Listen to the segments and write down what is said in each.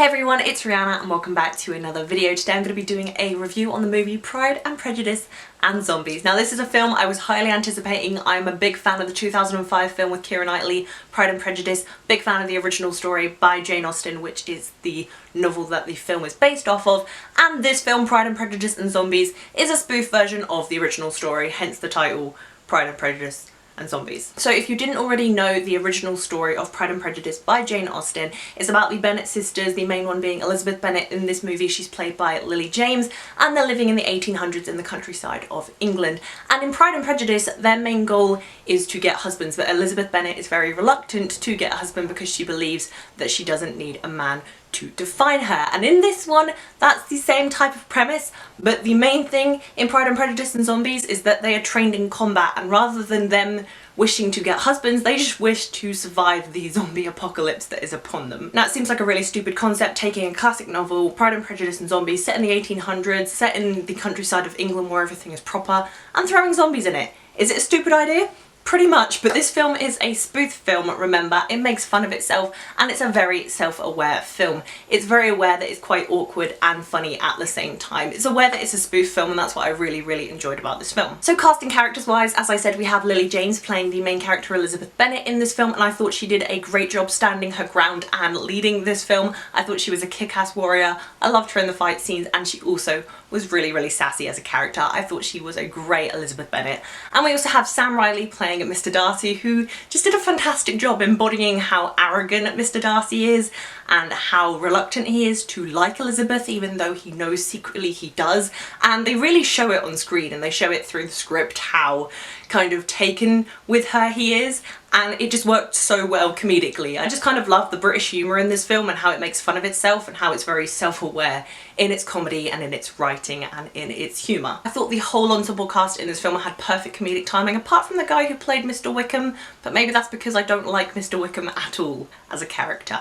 Hey everyone, it's Rihanna and welcome back to another video. Today I'm going to be doing a review on the movie Pride and Prejudice and Zombies. Now this is a film I was highly anticipating. I'm a big fan of the 2005 film with Keira Knightley, Pride and Prejudice, big fan of the original story by Jane Austen, which is the novel that the film is based off of, and this film, Pride and Prejudice and Zombies, is a spoof version of the original story, hence the title Pride and Prejudice and Zombies. So if you didn't already know, the original story of Pride and Prejudice by Jane Austen is about the Bennet sisters, the main one being Elizabeth Bennet. In this movie she's played by Lily James, and they're living in the 1800s in the countryside of England. And in Pride and Prejudice their main goal is to get husbands, but Elizabeth Bennet is very reluctant to get a husband because she believes that she doesn't need a man to define her. And in this one, that's the same type of premise, but the main thing in Pride and Prejudice and Zombies is that they are trained in combat, and rather than them wishing to get husbands, they just wish to survive the zombie apocalypse that is upon them. Now it seems like a really stupid concept, taking a classic novel, Pride and Prejudice and Zombies, set in the 1800s, set in the countryside of England where everything is proper, and throwing zombies in it. Is it a stupid idea? Pretty much, but this film is a spoof film, remember. It makes fun of itself, and it's a very self-aware film. It's very aware that it's quite awkward and funny at the same time. It's aware that it's a spoof film, and that's what I really enjoyed about this film. So casting characters wise, as I said, we have Lily James playing the main character Elizabeth Bennet in this film, and I thought she did a great job standing her ground and leading this film. I thought she was a kick-ass warrior. I loved her in the fight scenes, and she also was really sassy as a character. I thought she was a great Elizabeth Bennet. And we also have Sam Reilly playing Mr. Darcy, who just did a fantastic job embodying how arrogant Mr. Darcy is and how reluctant he is to like Elizabeth, even though he knows secretly he does. And they really show it on screen, and they show it through the script how kind of taken with her he is, and it just worked so well comedically. I just kind of love the British humour in this film and how it makes fun of itself and how it's very self-aware in its comedy and in its writing and in its humour. I thought the whole ensemble cast in this film had perfect comedic timing, apart from the guy who played Mr. Wickham, but maybe that's because I don't like Mr. Wickham at all as a character.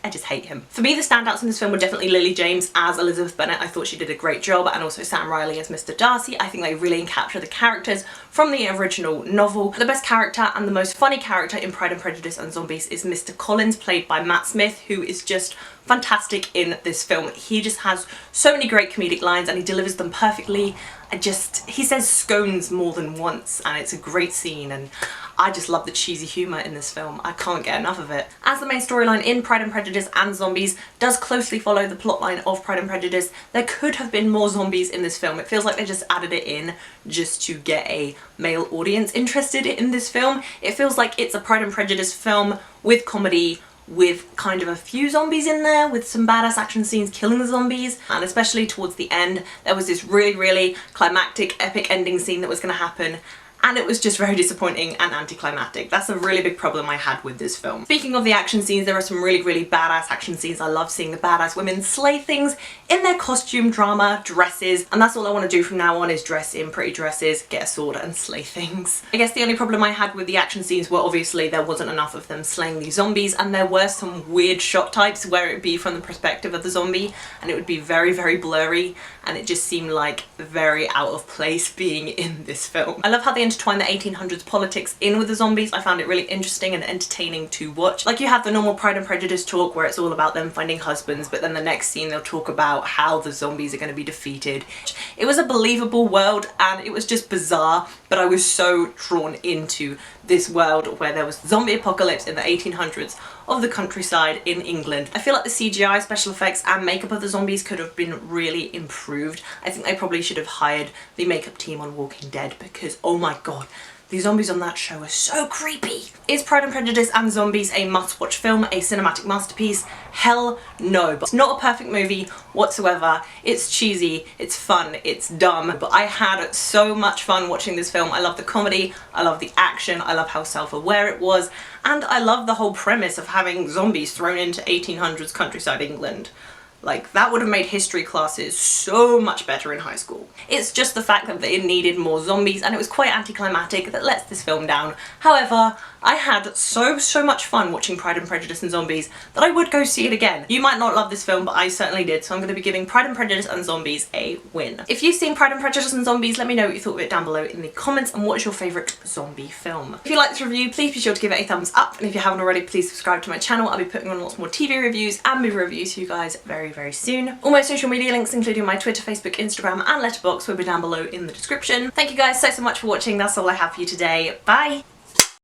I just hate him. For me, the standouts in this film were definitely Lily James as Elizabeth Bennet. I thought she did a great job, and also Sam Reilly as Mr. Darcy. I think they really capture the characters from the original novel. The best character and the most funny character in Pride and Prejudice and Zombies is Mr. Collins, played by Matt Smith, who is just fantastic in this film. He just has so many great comedic lines and he delivers them perfectly. He says scones more than once, and it's a great scene, and I just love the cheesy humour in this film. I can't get enough of it. As the main storyline in Pride and Prejudice and Zombies does closely follow the plotline of Pride and Prejudice, there could have been more zombies in this film. It feels like they just added it in just to get a male audience interested in this film. It feels like it's a Pride and Prejudice film with comedy, with kind of a few zombies in there, with some badass action scenes killing the zombies, and especially towards the end there was this really climactic epic ending scene that was going to happen, and it was just very disappointing and anticlimactic. That's a really big problem I had with this film. Speaking of the action scenes, there are some really badass action scenes. I love seeing the badass women slay things in their costume, drama, dresses, and that's all I want to do from now on, is dress in pretty dresses, get a sword and slay things. I guess the only problem I had with the action scenes were obviously there wasn't enough of them slaying these zombies, and there were some weird shot types where it would be from the perspective of the zombie and it would be very blurry, and it just seemed like very out of place being in this film. I love how they intertwine the 1800s politics in with the zombies. I found it really interesting and entertaining to watch. Like, you have the normal Pride and Prejudice talk where it's all about them finding husbands, but then the next scene they'll talk about how the zombies are going to be defeated. It was a believable world, and it was just bizarre, but I was so drawn into this world where there was zombie apocalypse in the 1800s of the countryside in England. I feel like the CGI, special effects and makeup of the zombies could have been really improved. I think they probably should have hired the makeup team on Walking Dead, because oh my god, the zombies on that show are so creepy. Is Pride and Prejudice and Zombies a must-watch film, a cinematic masterpiece? Hell no. But it's not a perfect movie whatsoever. It's cheesy, it's fun, it's dumb, but I had so much fun watching this film. I love the comedy, I love the action, I love how self-aware it was, and I love the whole premise of having zombies thrown into 1800s countryside England. Like, that would have made history classes so much better in high school. It's just the fact that it needed more zombies, and it was quite anticlimactic, that lets this film down. However, I had so much fun watching Pride and Prejudice and Zombies that I would go see it again. You might not love this film, but I certainly did, so I'm going to be giving Pride and Prejudice and Zombies a win. If you've seen Pride and Prejudice and Zombies, let me know what you thought of it down below in the comments, and what is your favourite zombie film. If you like this review, please be sure to give it a thumbs up, and if you haven't already, please subscribe to my channel. I'll be putting on lots more TV reviews and movie reviews for you guys very soon. All my social media links, including my Twitter, Facebook, Instagram and Letterboxd, will be down below in the description. Thank you guys so much for watching. That's all I have for you today. Bye!